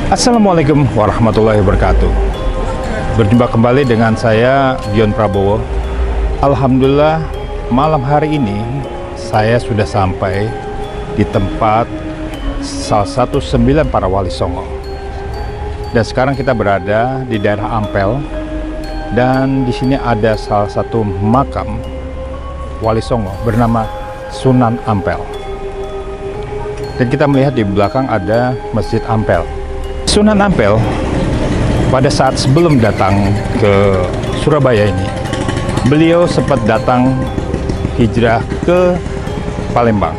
Assalamualaikum warahmatullahi wabarakatuh. Berjumpa kembali dengan saya Dion Prabowo. Alhamdulillah malam hari ini saya sudah sampai di tempat salah satu 9 para wali songo. Dan sekarang kita berada di daerah Ampel, dan di sini ada salah satu makam wali songo bernama Sunan Ampel. Dan kita melihat di belakang ada Masjid Ampel. Sunan Ampel pada saat sebelum datang ke Surabaya ini, beliau sempat datang hijrah ke Palembang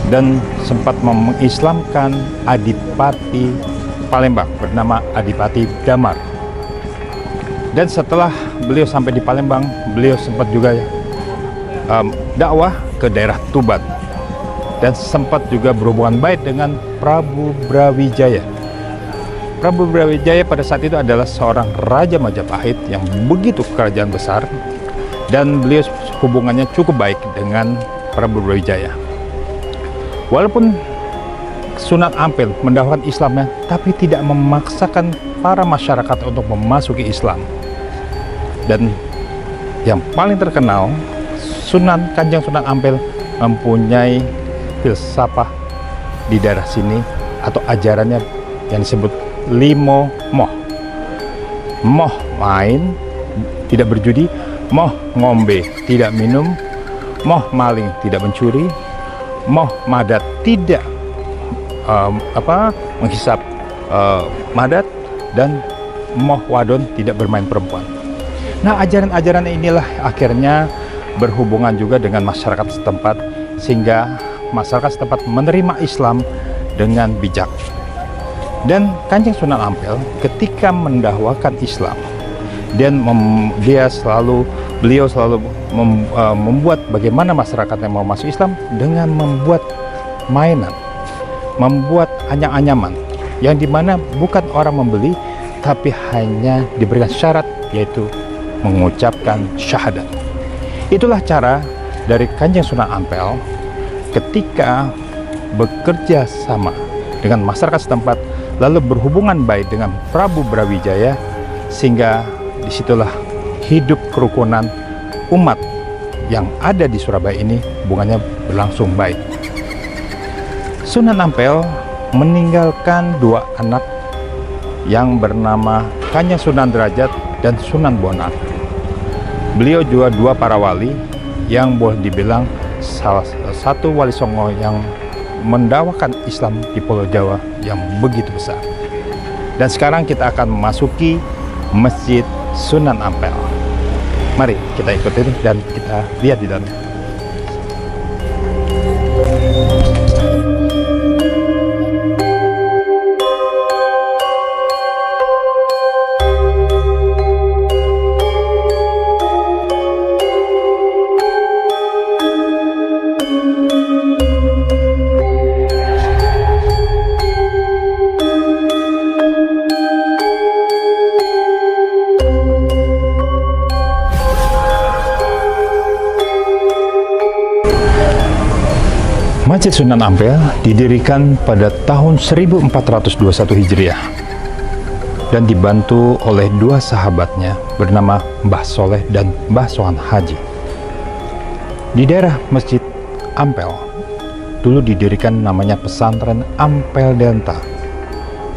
dan sempat mengislamkan Adipati Palembang bernama Adipati Damar. Dan setelah beliau sampai di Palembang, beliau sempat juga dakwah ke daerah Tuban dan sempat juga berhubungan baik dengan Prabu Brawijaya. Prabu Brawijaya pada saat itu adalah seorang Raja Majapahit yang begitu kerajaan besar, dan beliau hubungannya cukup baik dengan Prabu Brawijaya. Walaupun Sunan Ampel mendakwakan Islamnya, tapi tidak memaksakan para masyarakat untuk memasuki Islam. Dan yang paling terkenal, Kanjeng Sunan Ampel mempunyai filsafah di daerah sini, atau ajarannya yang disebut 5 moh. Moh main, tidak berjudi. Moh ngombe, tidak minum. Moh maling, tidak mencuri. Moh madat, tidak menghisap madat. Dan moh wadon, tidak bermain perempuan. Nah, ajaran-ajaran inilah akhirnya berhubungan juga dengan masyarakat setempat, sehingga masyarakat setempat menerima Islam dengan bijak. Dan Kanjeng Sunan Ampel ketika mendakwakan Islam, dan beliau selalu membuat bagaimana masyarakat yang mau masuk Islam dengan membuat mainan, membuat anyang-anyaman, yang dimana bukan orang membeli, tapi hanya diberikan syarat, yaitu mengucapkan syahadat. Itulah cara dari Kanjeng Sunan Ampel ketika bekerja sama dengan masyarakat setempat, lalu berhubungan baik dengan Prabu Brawijaya, sehingga disitulah hidup kerukunan umat yang ada di Surabaya ini hubungannya berlangsung baik. Sunan Ampel meninggalkan 2 anak yang bernama Kanjeng Sunan Derajat dan Sunan Bonang. Beliau juga 2 para wali yang boleh dibilang salah satu wali songo yang mendakwakan Islam di Pulau Jawa yang begitu besar. Dan sekarang kita akan memasuki Masjid Sunan Ampel. Mari kita ikuti dan kita lihat di dalam. Masjid Sunan Ampel didirikan pada tahun 1421 Hijriah dan dibantu oleh 2 sahabatnya bernama Mbah Soleh dan Mbah Sohan Haji. Di daerah Masjid Ampel dulu didirikan namanya pesantren Ampel Denta,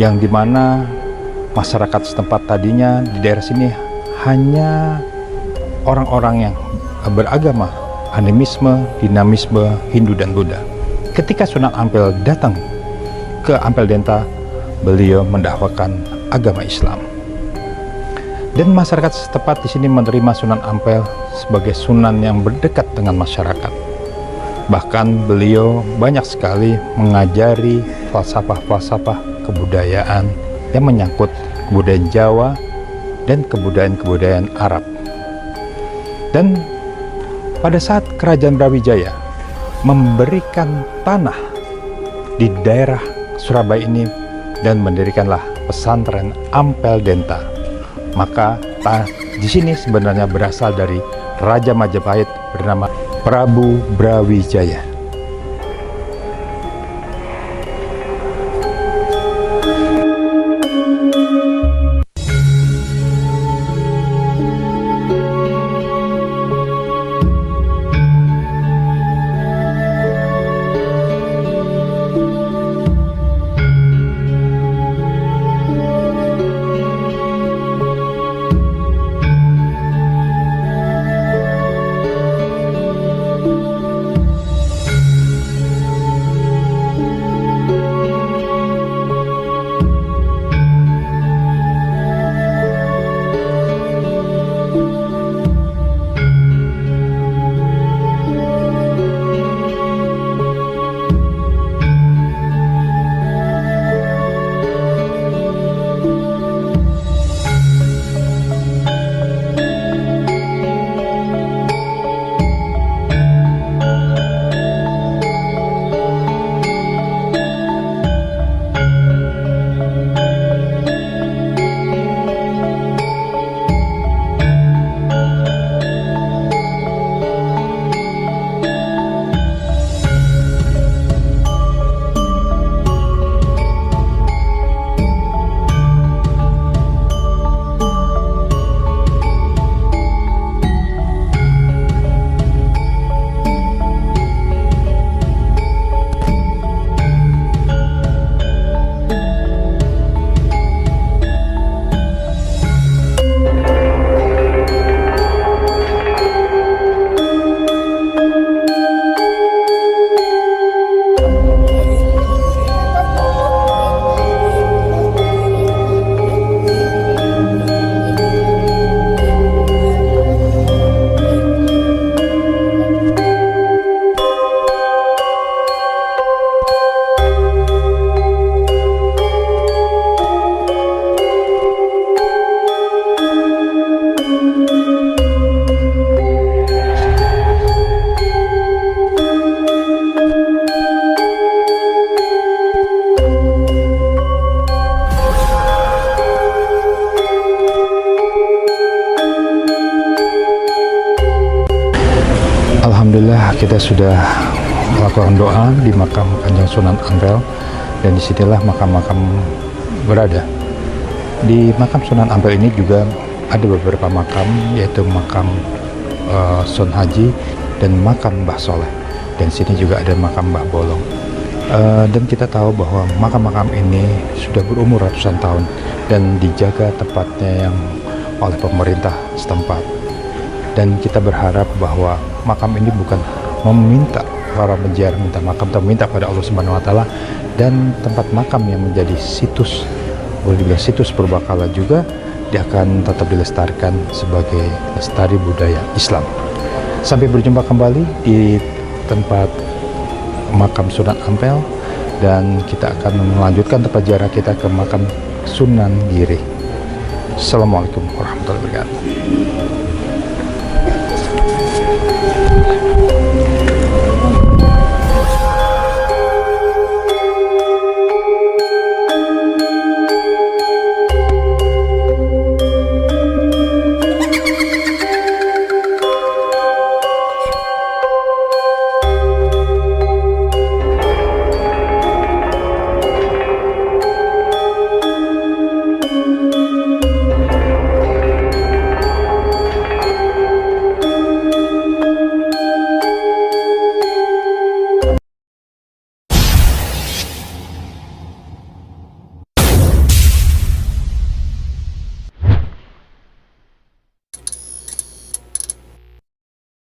yang dimana masyarakat setempat tadinya di daerah sini hanya orang-orang yang beragama animisme, dinamisme, Hindu dan Buddha. Ketika Sunan Ampel datang ke Ampel Denta, beliau mendakwakan agama Islam. Dan masyarakat setempat di sini menerima Sunan Ampel sebagai sunan yang berdekat dengan masyarakat. Bahkan beliau banyak sekali mengajari falsafah-falsafah kebudayaan yang menyangkut kebudayaan Jawa dan kebudayaan-kebudayaan Arab. Dan pada saat Kerajaan Brawijaya memberikan tanah di daerah Surabaya ini dan mendirikanlah pesantren Ampel Denta, maka di sini sebenarnya berasal dari Raja Majapahit bernama Prabu Brawijaya. kita sudah melakukan doa di makam Kanjeng Sunan Ampel, dan disinilah makam-makam berada. Di makam Sunan Ampel ini juga ada beberapa makam, yaitu makam Sun Haji dan makam Mbah Soleh, dan sini juga ada makam Mbah Bolong. Dan kita tahu bahwa makam-makam ini sudah berumur ratusan tahun dan dijaga tepatnya yang oleh pemerintah setempat. Dan kita berharap bahwa makam ini bukan meminta para penziarah minta makam, tapi minta pada Allah Subhanahu wa Ta'ala, dan tempat makam yang menjadi situs, boleh dibilang situs purbakala juga, dia akan tetap dilestarikan sebagai lestari budaya Islam. Sampai berjumpa kembali di tempat makam Sunan Ampel, dan kita akan melanjutkan tempat ziarah kita ke makam Sunan Giri. Assalamualaikum warahmatullahi wabarakatuh.